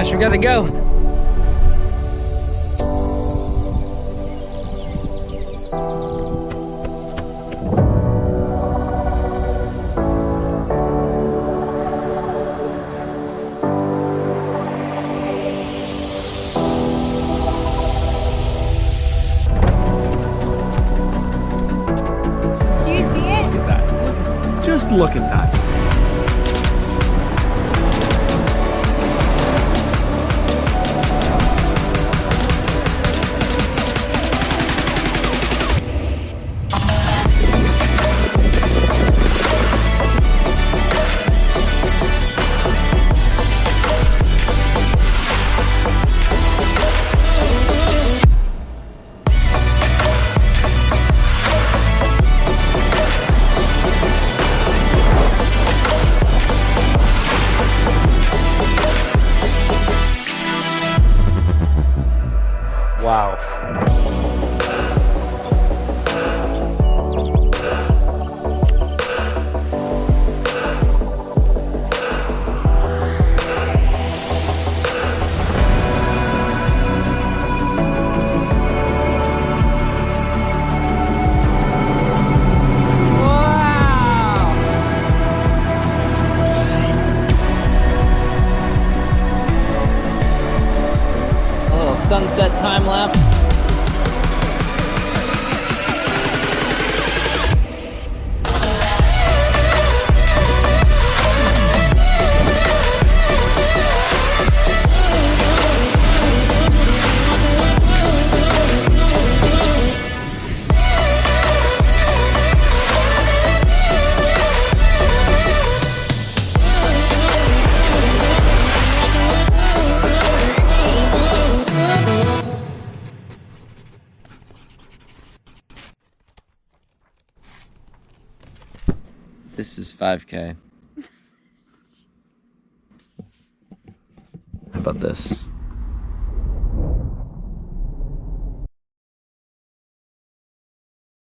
gosh, we gotta go. Do you see it? Look at that. Just look at that. Wow. A little sunset time lapse. This is 5K. How about this?